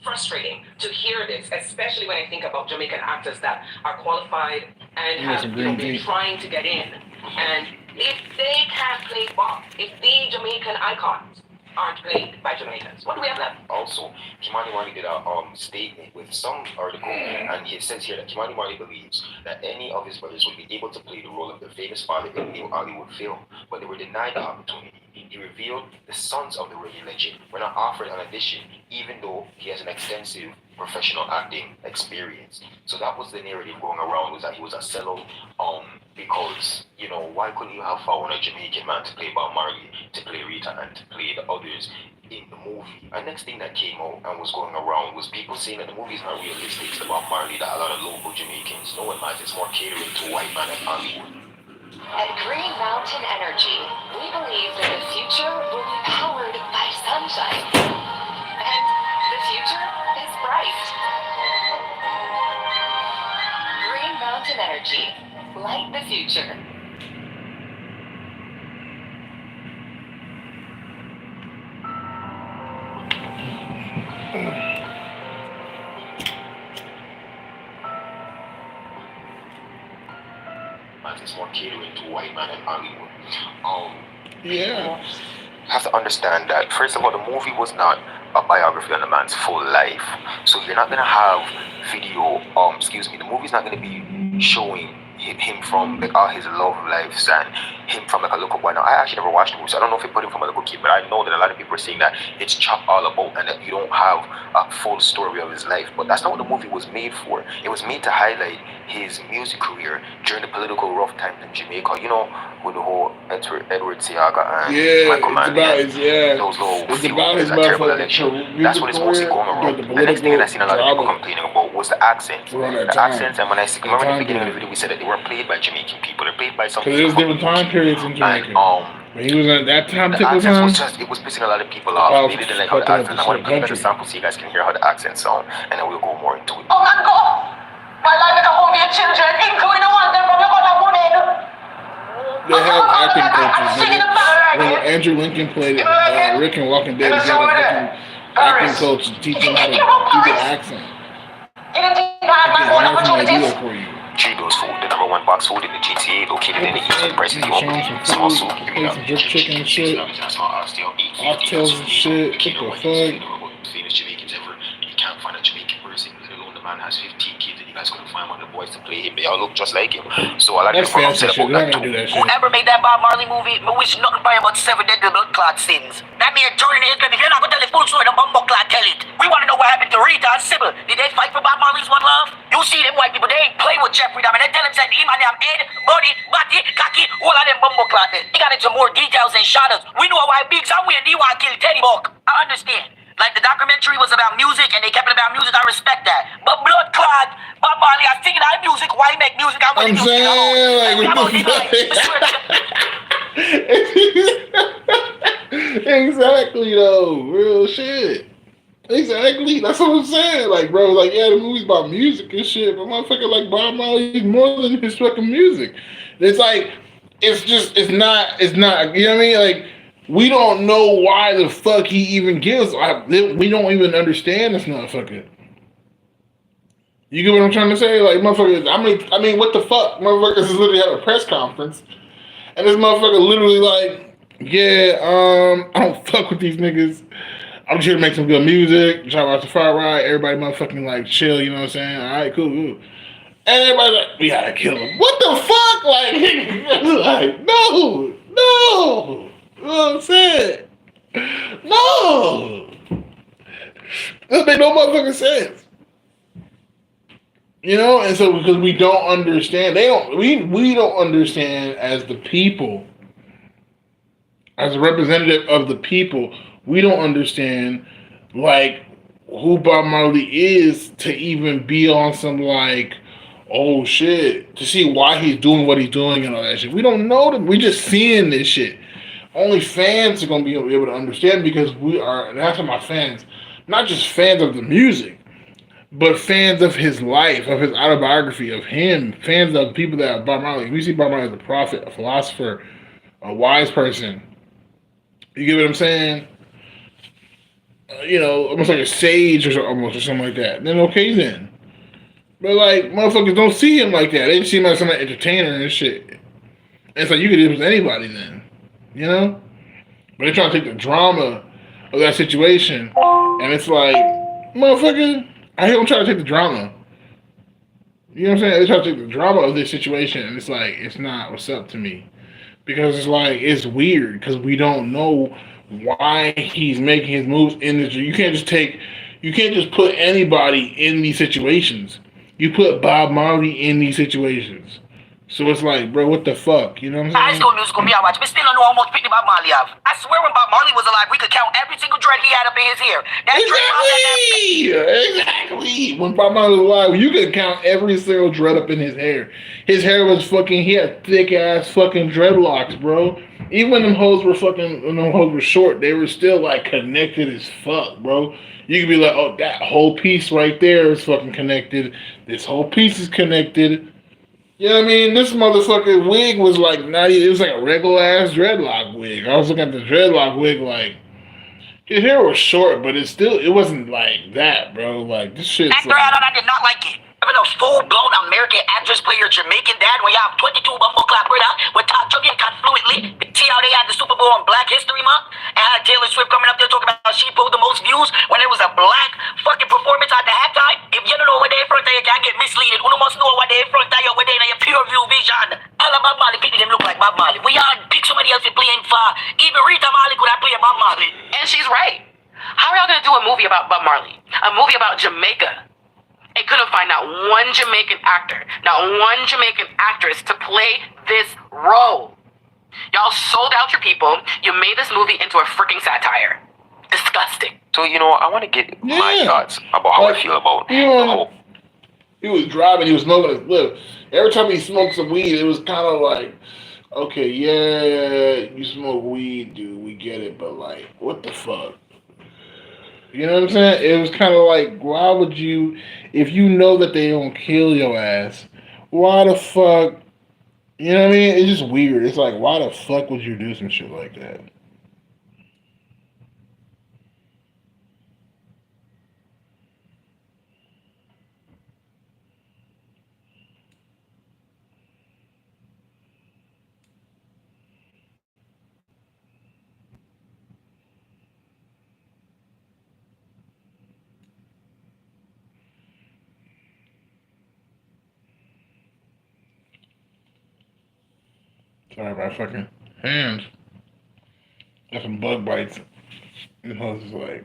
frustrating to hear this, especially when I think about Jamaican actors that are qualified and have been trying to get in. And if they can't play Bob, if the Jamaican icons aren't played by Jamaicans, what do we have left? Also, Kimani Marley did a statement with some article, and he says here that Kimani Marley believes that any of his brothers would be able to play the role of the famous father in a new Hollywood film, but they were denied the opportunity. He revealed the sons of the reggae legend were not offered an audition, even though he has an extensive professional acting experience. So that was the narrative going around, was that he was a sellout, because, you know, why couldn't you have found a Jamaican man to play Bob Marley, to play Rita, and to play the others in the movie? And next thing that came out and was going around was people saying that the movie is not realistic. It's about Marley, that a lot of local Jamaicans know it, man. It's more catering to white man and Hollywood. At Green Mountain Energy, we believe that the future will be powered by sunshine. And the future is bright. Green Mountain Energy. Light the future. It's more catering to white man and Hollywood. Yeah. Have to understand that, first of all, the movie was not a biography on the man's full life. So you're not gonna have video, the movie's not gonna be showing him from like all his love lives and him from like a local boy. Now I actually never watched the movie, so I don't know if it put him from a local kid, but I know that a lot of people are saying that it's chopped all about and that you don't have a full story of his life. But that's not what the movie was made for. It was made to highlight his music career during the political rough times in Jamaica. You know, with the whole Edward Seaga and Michael Manley. Those little few years, that terrible election. That's what it's mostly going around. The next thing that I seen a lot of people complaining about was the accents. The accents, and when I remember in the beginning of the video, we said that they weren't played by Jamaican people. They're played by some people. Because there's different time periods in Jamaica. When he was at that time, the accents was it was pissing a lot of people off. They didn't like how the accent. I want to play another sample so you guys can hear how the accent sound, and then we'll go more into it. Oh my God! My life is a home your children, including the ones that from your other woman. They have acting coaches. When Andrew Lincoln played Rick and Walking Dead, he had a fucking acting coach teaching him how to do the accent. You didn't think I had my own opportunities? For you. Cheetos food, the #1 box food in the GTA, located in the east. Prices you won't believe. Small soup, give me that. Some jerk chicken and shit. Oxtails and shit. What the fuck? Famous Jamaicans ever. You can't find a Jamaican person, let alone the man has 15 kids, and you guys couldn't find one of the boys to play him. They all look just like him. So a lot of people upset about that too. Whoever made that Bob Marley movie, me wish nothing by about 7 deadly blood clot sins. That man turning his if you're not gonna tell the full story, the bumbo clot tell it. We wanna know what happened to Rita and Sybil. Did they fight for Bob Marley's one love? You see them white people, they ain't play with Jeffrey Dahmer. They tell him that him and them head, body, body, cocky, all of them bumbo clot. He got into more details and shadows. We know why Biggs and Wayne, he want to kill Teddy Buck. I understand. Like the documentary was about music and they kept it about music, I respect that. But blood clot, Bob Marley, I sing that music, why he make music? I'm saying, like, exactly though, real shit. Exactly. That's what I'm saying. Like, bro, like, yeah, the movie's about music and shit, but motherfucker, like, Bob Marley is more than his fucking music. It's like, it's not, you know what I mean? Like, we don't know why the fuck he even gives. We don't even understand this motherfucker. You get what I'm trying to say? Like, motherfuckers, I mean, what the fuck? Motherfuckers is literally had a press conference, and this motherfucker literally like, yeah, I don't fuck with these niggas. I'm just here to make some good music. Shout out to Fire Ride. Everybody motherfucking like chill, you know what I'm saying? All right, cool, cool. And everybody's like, we gotta kill him. What the fuck? Like, like no. You know what I'm saying? No. This make no motherfucking sense. You know, and so because we don't understand, we don't understand as the people, as a representative of the people, we don't understand like who Bob Marley is to even be on some like, oh shit, to see why he's doing what he's doing and all that shit. We don't know them. We just seeing this shit. Only fans are gonna be able to understand because we are. And that's my fans, not just fans of the music, but fans of his life, of his autobiography, of him. Fans of people that are Bob Marley. We see Bob Marley as a prophet, a philosopher, a wise person. You get what I'm saying? You know, almost like a sage or something like that. Then okay then. But like motherfuckers don't see him like that. They just see him as some entertainer and shit. And it's like you could do this with anybody then. You know? But they're trying to take the drama of that situation and it's like, motherfucker, I hear them trying to take the drama. You know what I'm saying? They try to take the drama of this situation and it's like, it's not what's up to me. Because it's like, it's weird because we don't know why he's making his moves in this. You can't just put anybody in these situations. You put Bob Marley in these situations. So it's like, bro, what the fuck? You know what I'm High saying? School Musical, me I watch, but still don't know how much Pitney Bob Marley have. I swear when Bob Marley was alive, we could count every single dread he had up in his hair. Exactly. When Bob Marley was alive, you could count every single dread up in his hair. His hair was fucking, he had thick ass fucking dreadlocks, bro. Even when them hoes were short, they were still like connected as fuck, bro. You could be like, oh, that whole piece right there is fucking connected. This whole piece is connected. You know what I mean? This motherfucking wig was like it was like a regular ass dreadlock wig. I was looking at the dreadlock wig like his hair was short, but it wasn't like that, bro. Like this shit's Actor like, I did not like it. Even a full-blown American actress play your Jamaican dad when you have 22 bumble clap right out with talk chugging fluently. See how they had the Super Bowl on Black History Month and had Taylor Swift coming up there talking about she pulled the most views when it was a black fucking performance at the halftime. If you don't know what they in front of you can't get misleaded. You must know what they in front of you when they in your pure view vision. All of Bob Marley people them look like Bob Marley. We all pick somebody else to playing for. Even Rita Marley could have played Bob Marley. And she's right. How are y'all gonna do a movie about Bob Marley? A movie about Jamaica? They couldn't find not one Jamaican actor, not one Jamaican actress to play this role. Y'all sold out your people. You made this movie into a freaking satire. Disgusting. So, I want to get my thoughts about how I feel about the whole. He was driving, he was smoking his lip. Every time he smoked some weed, it was kind of like, okay, yeah, you smoke weed, dude, we get it, but like, what the fuck? You know what I'm saying? It was kind of like, why would you, if you know that they don't kill your ass, why the fuck, you know what I mean? It's just weird. It's like, why the fuck would you do some shit like that? Sorry about fucking hands. Got some bug bites. And I was just like,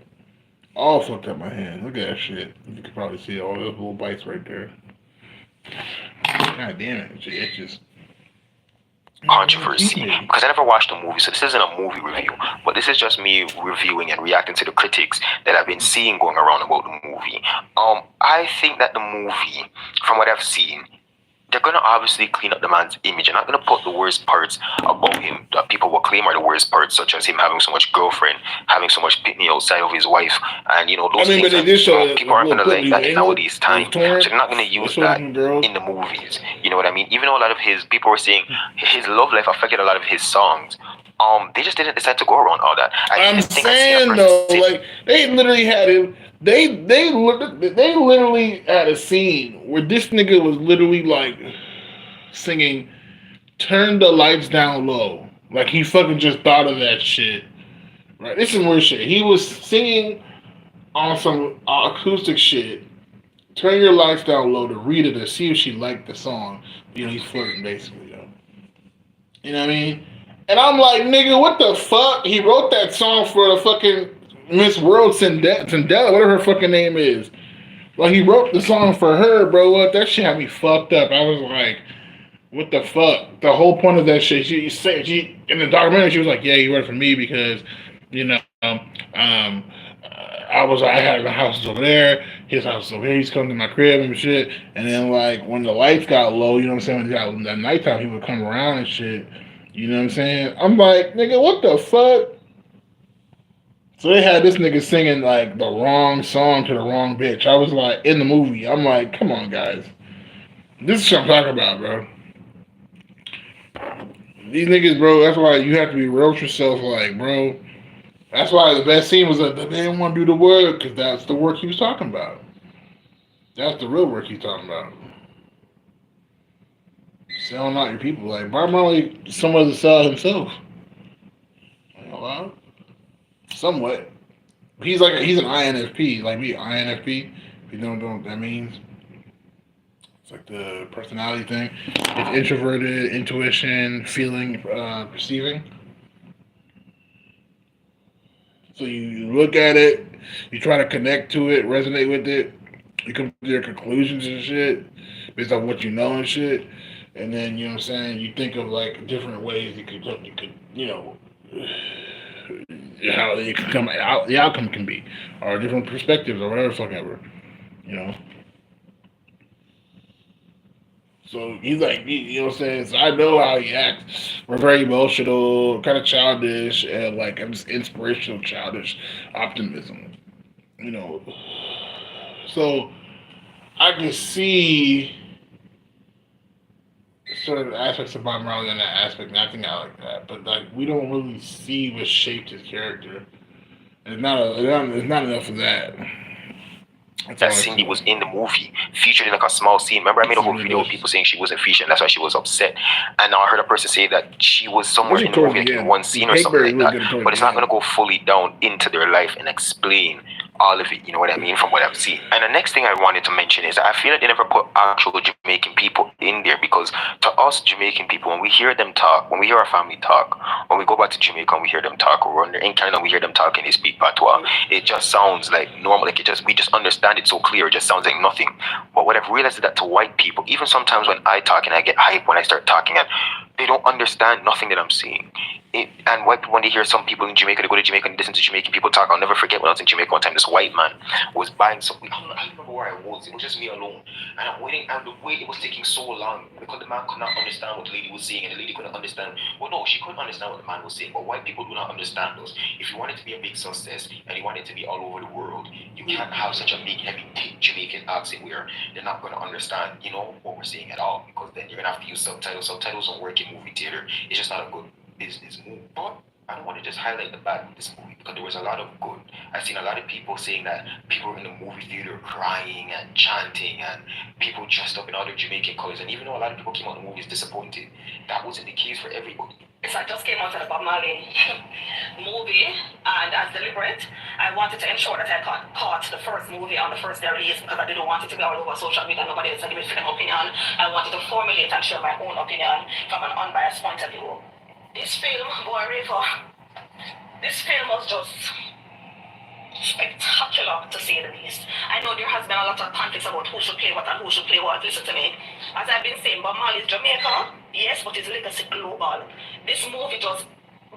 all fucked up my hand. Look at that shit. You can probably see all those little bites right there. God damn it. It's just Controversy, because I never watched the movie, so this isn't a movie review, but this is just me reviewing and reacting to the critics that I've been seeing going around about the movie. I think that the movie, from what I've seen, they're gonna obviously clean up the man's image. They're not gonna put the worst parts about him that people will claim are the worst parts, such as him having so much girlfriend, having so much pitney outside of his wife, and those but things they that did show people aren't gonna like that in anal, nowadays time. So torn. they're not gonna They use showed that some girls. in the movies. You know what I mean? Even though a lot of his people were saying his love life affected a lot of his songs. They just didn't decide to go around all that. I'm saying though, like they literally had him. They literally had a scene where this nigga was literally like singing "Turn the Lights Down Low." Like he fucking just thought of that shit. Right? This is weird shit. He was singing on some acoustic shit. Turn your lights down low to Rita to see if she liked the song. He's flirting basically. You know what I mean? And I'm like, nigga, what the fuck? He wrote that song for the fucking Miss World Zendaya, whatever her fucking name is. Like, he wrote the song for her, bro. What? That shit had me fucked up. I was like, what the fuck? The whole point of that shit, she in the documentary, she was like, yeah, he wrote it for me because, I had my house over there, his house is over here, he's coming to my crib and shit. And then, like, when the lights got low, you know what I'm saying? When it got that nighttime, he would come around and shit. You know what I'm saying? I'm like, nigga, what the fuck? So they had this nigga singing, like, the wrong song to the wrong bitch. I was like, in the movie, I'm like, come on, guys. This is what I'm talking about, bro. These niggas, bro, that's why you have to be real with yourself, like, bro. That's why the best scene was that they didn't want to do the work, because that's the work he was talking about. That's the real work he's talking about. Selling out your people. Like, Bob Marley somewhat to sell himself. Well, somewhat. He's an INFP. Like me, INFP. If you don't know what that means. It's like the personality thing. It's introverted, intuition, feeling, perceiving. So you look at it, you try to connect to it, resonate with it, you come to your conclusions and shit based on what you know and shit, and then you know what I'm saying. You think of like different ways you could how it could come out, the outcome can be, or different perspectives or whatever fuck ever, you know. So he's like, you know what I'm saying? So I know how he acts. We're very emotional, kind of childish, and like I'm just inspirational, childish optimism. You know. So I can see certain aspects of Bob Marley in that aspect, and I think I like that. But like we don't really see what shaped his character. It's not enough of that. That Cindy was in the movie, featured in like a small scene. Remember, I made a whole video with people saying she wasn't featured, and that's why she was upset. And now I heard a person say that she was somewhere in the movie, like in one scene or something like that. But it's not going to go fully down into their life and explain all of it, you know what I mean, from what I've seen. And the next thing I wanted to mention is that I feel that they never put actual Jamaican people in there, because to us Jamaican people, when we hear them talk, when we hear our family talk, when we go back to Jamaica and we hear them talk, or when they're in Canada and we hear them talk and they speak patois, it just sounds like normal, like we just understand it so clear, it just sounds like nothing. But what I've realized is that to white people, even sometimes when I talk and I get hype when I start talking, and they don't understand nothing that I'm saying. And white people, when they hear some people in Jamaica, they go to Jamaica and listen to Jamaican people talk. I'll never forget when I was in Jamaica one time, this white man was buying something. I don't remember where I was. It was just me alone. And I'm waiting, and the wait, it was taking so long because the man could not understand what the lady was saying, and the lady couldn't understand. Well, no, she couldn't understand what the man was saying, but white people do not understand us. If you want it to be a big success and you want it to be all over the world, you can't have such a big, heavy, thick Jamaican accent where they're not going to understand, what we're saying at all, because then you're going to have to use subtitles. Subtitles don't work in movie theater. It's just not a good business move. But I don't want to just highlight the bad with this movie, because there was a lot of good. I've seen a lot of people saying that people in the movie theater crying and chanting, and people dressed up in all their Jamaican colors, and even though a lot of people came out of the movies disappointed, that wasn't the case for everybody. So I just came out of the Bob Marley movie, and as deliberate, I wanted to ensure that I caught the first movie on the first day release, because I didn't want it to be all over social media, nobody else to give it an opinion. I wanted to formulate and share my own opinion from an unbiased point of view. This film, boy, River, this film was just spectacular, to say the least. I know there has been a lot of conflicts about who should play what and who should play what. Listen to me. As I've been saying, Bob Marley is Jamaica, yes, but his legacy global. This movie just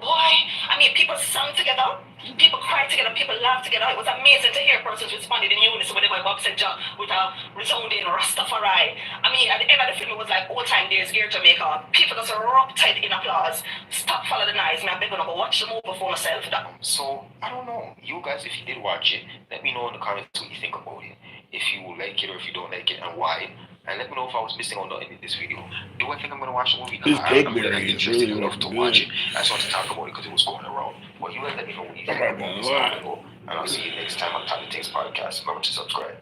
Boy, I mean, people sang together, people cried together, people laughed together. It was amazing to hear persons responding in unison when they went up said with a resounding Rastafari. I mean, at the end of the film, it was like old time days here in Jamaica. People just erupted in applause. Stop follow the noise. I'm begging to go watch the movie for myself. So I don't know. You guys, if you did watch it, let me know in the comments what you think about it. If you like it or if you don't like it and why. And let me know if I was missing on nothing in this video. Do I think I'm gonna watch the movie? This I'm Blackberry really is interested really enough to looking watch good. it. I just want to talk about it because it was going around. Well, you guys let me know what you think I'm not about gonna this lie. video. And I'll see you next time on Top of Things Podcast. Remember to subscribe.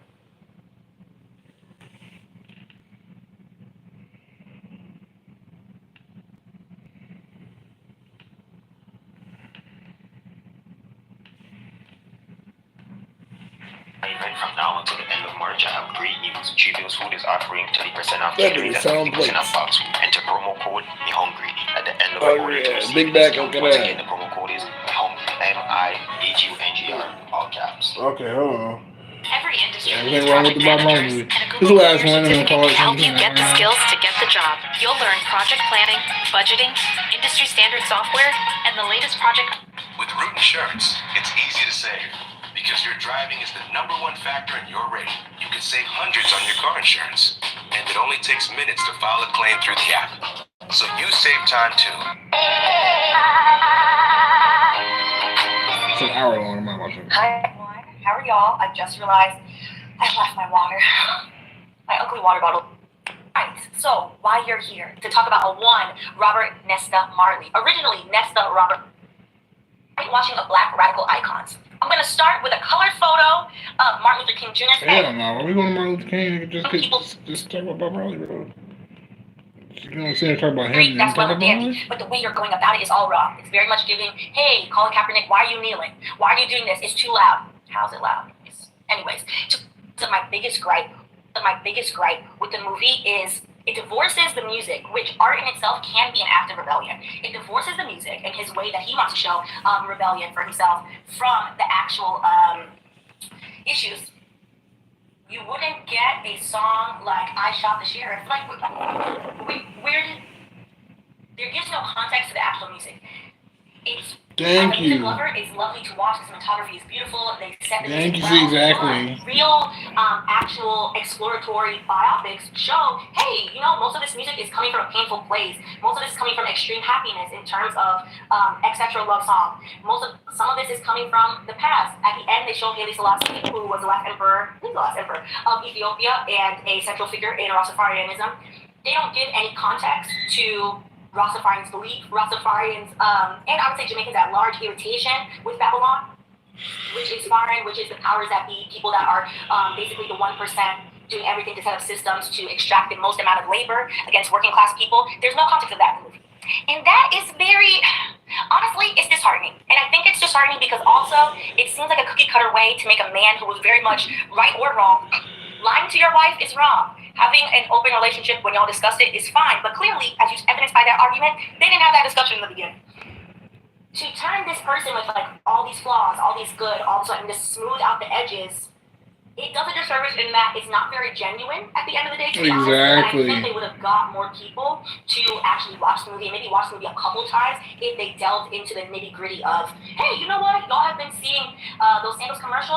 Event from now until the end of March, I have great news. Cheapest Food is offering 30% off That catering nigga and sound 50% off plates. box food. Enter promo code MeHungry at the end of Oh, the order to yeah. receive Big a back, discount. look at Once that. again, the promo code is MeHungry, MIHUNGR, all caps. Okay, hold on. Every industry Yeah, needs ain't wrong with project the Bob Marley managers, movie. and a This Google last Career one, I'm gonna Certificate call it can help you something. get the skills to get the job. You'll learn project planning, budgeting, industry standard software, and the latest project. With Root Insurance, it's easy to save. Because your driving is the #1 factor in your rate. You can save hundreds on your car insurance. And it only takes minutes to file a claim through the app. So you save time too. It's an hour long. I'm not watching. Hi everyone, how are y'all? I just realized I left my water. My ugly water bottle. Right, so why you're here to talk about Robert Nesta Marley. Originally Nesta Robert. Watching a black radical icons. I'm gonna start with a colored photo of Martin Luther King Jr.'s head. Hell no. When we going to Martin Luther King, just talk about Bob Marley, bro. You know what I'm saying? Talk about him. That's Talk well about dandy, Marley? but the way you're going about it is all wrong. It's very much giving, hey, Colin Kaepernick, why are you kneeling? Why are you doing this? It's too loud. How's it loud? Anyways, so my biggest gripe with the movie is it divorces the music, which art in itself can be an act of rebellion. It divorces the music and his way that he wants to show rebellion for himself from the actual issues. You wouldn't get a song like I Shot the Sheriff. Like, where did... There gives no context to the actual music. It's... Thank as a music you. lover, it's lovely to watch. The cinematography is beautiful. They set the Thank music you, well. exactly. Real, actual exploratory biopics show, hey, you know, most of this music is coming from a painful place. Most of this is coming from extreme happiness in terms of etc. love song. Some of this is coming from the past. At the end, they show Haile Selassie, who was the last emperor of Ethiopia and a central figure in Rastafarianism. They don't give any context to Rastafarians' belief, Rastafarians, and I would say Jamaicans at large irritation with Babylon, which is foreign, which is the powers that be, people that are basically the 1% doing everything to set up systems to extract the most amount of labor against working class people. There's no context of that in the movie. And that is very, honestly, it's disheartening. And I think it's disheartening because also it seems like a cookie cutter way to make a man who was very much right or wrong. Lying to your wife is wrong. Having an open relationship when y'all discuss it is fine, but clearly, as you evidenced by that argument, they didn't have that discussion in the beginning. To turn this person with like all these flaws, all these good, all of a sudden just smooth out the edges, it does a disservice in that it's not very genuine at the end of the day. Exactly. And I think they would have got more people to actually watch the movie and maybe watch the movie a couple times if they delved into the nitty gritty of, hey, you know what? Y'all have been seeing those sandals commercials.